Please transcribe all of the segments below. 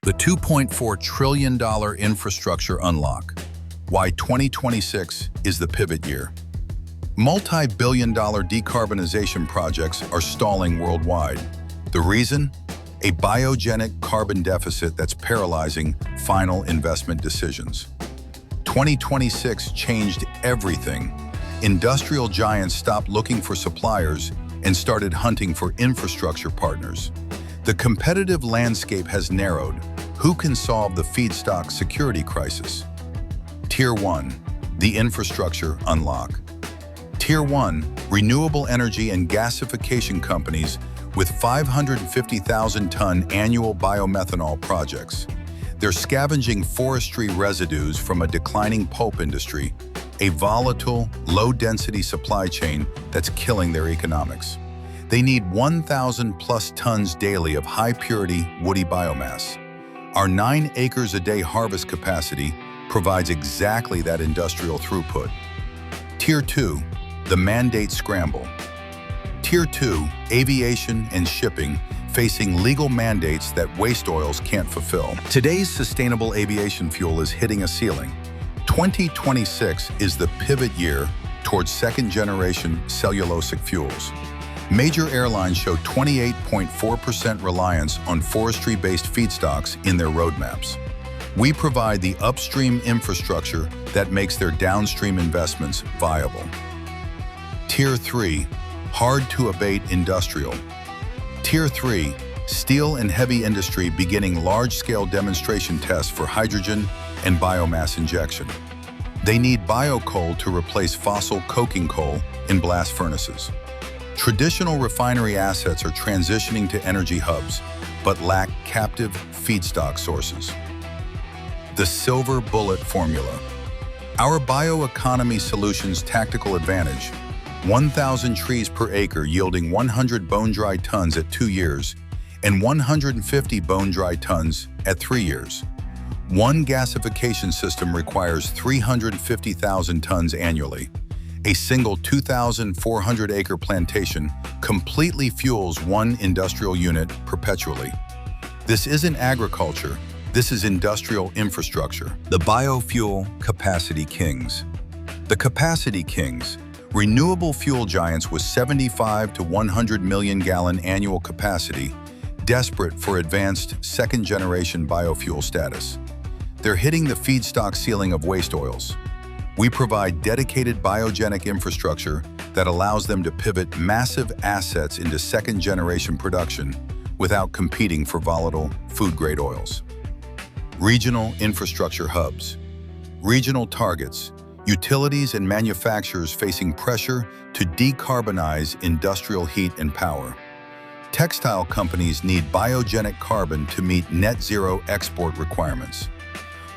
The $2.4 trillion infrastructure unlock. Why 2026 is the pivot year. Multi-billion-dollar decarbonization projects are stalling worldwide. The reason? A biogenic carbon deficit that's paralyzing final investment decisions. 2026 changed everything. Industrial giants stopped looking for suppliers and started hunting for infrastructure partners. The competitive landscape has narrowed. Who can solve the feedstock security crisis? Tier 1, the infrastructure unlock. Tier 1, renewable energy and gasification companies with 550,000-ton annual biomethanol projects. They're scavenging forestry residues from a declining pulp industry, a volatile, low-density supply chain that's killing their economics. They need 1,000+ tons daily of high-purity woody biomass. Our 9 acres a day harvest capacity provides exactly that industrial throughput. Tier 2, the mandate scramble. Tier 2, aviation and shipping, facing legal mandates that waste oils can't fulfill. Today's sustainable aviation fuel is hitting a ceiling. 2026 is the pivot year towards second-generation cellulosic fuels. Major airlines show 28.4% reliance on forestry-based feedstocks in their roadmaps. We provide the upstream infrastructure that makes their downstream investments viable. Tier 3, hard-to-abate industrial. Tier 3, steel and heavy industry beginning large-scale demonstration tests for hydrogen and biomass injection. They need biocoal to replace fossil coking coal in blast furnaces. Traditional refinery assets are transitioning to energy hubs, but lack captive feedstock sources. The silver bullet formula. Our BioEconomy Solutions tactical advantage: 1,000 trees per acre yielding 100 bone-dry tons at 2 years and 150 bone-dry tons at 3 years. One gasification system requires 350,000 tons annually. A single 2,400-acre plantation completely fuels one industrial unit perpetually. This isn't agriculture, this is industrial infrastructure. The biofuel capacity kings. The capacity kings, renewable fuel giants with 75 to 100 million gallon annual capacity, desperate for advanced second-generation biofuel status. They're hitting the feedstock ceiling of waste oils. We provide dedicated biogenic infrastructure that allows them to pivot massive assets into second-generation production without competing for volatile food-grade oils. Regional infrastructure hubs. Regional targets. Utilities and manufacturers facing pressure to decarbonize industrial heat and power. Textile companies need biogenic carbon to meet net zero export requirements.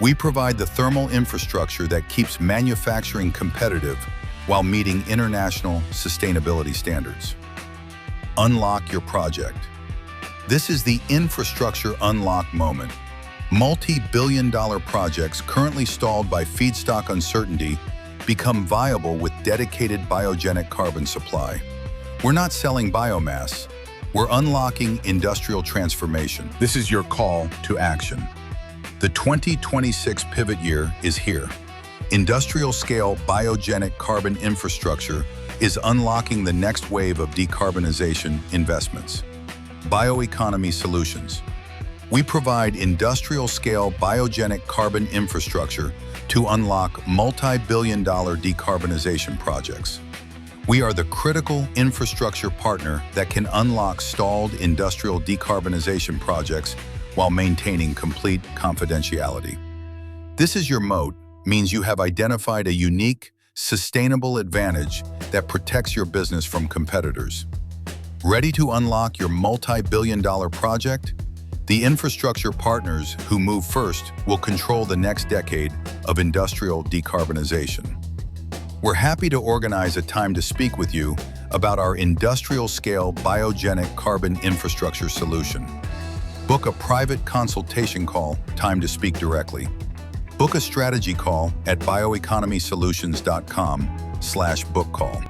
We provide the thermal infrastructure that keeps manufacturing competitive while meeting international sustainability standards. Unlock your project. This is the infrastructure unlock moment. Multi-billion-dollar projects currently stalled by feedstock uncertainty become viable with dedicated biogenic carbon supply. We're not selling biomass, we're unlocking industrial transformation. This is your call to action. The 2026 pivot year is here. Industrial-scale biogenic carbon infrastructure is unlocking the next wave of decarbonization investments. BioEconomy Solutions. We provide industrial-scale biogenic carbon infrastructure to unlock multi-billion-dollar decarbonization projects. We are the critical infrastructure partner that can unlock stalled industrial decarbonization projects while maintaining complete confidentiality. This is your moat, means you have identified a unique, sustainable advantage that protects your business from competitors. Ready to unlock your multi-billion-dollar project? The infrastructure partners who move first will control the next decade of industrial decarbonization. We're happy to organize a time to speak with you about our industrial-scale biogenic carbon infrastructure solution. Book a private consultation call, time to speak directly. Book a strategy call at bioeconomysolutions.com/book call.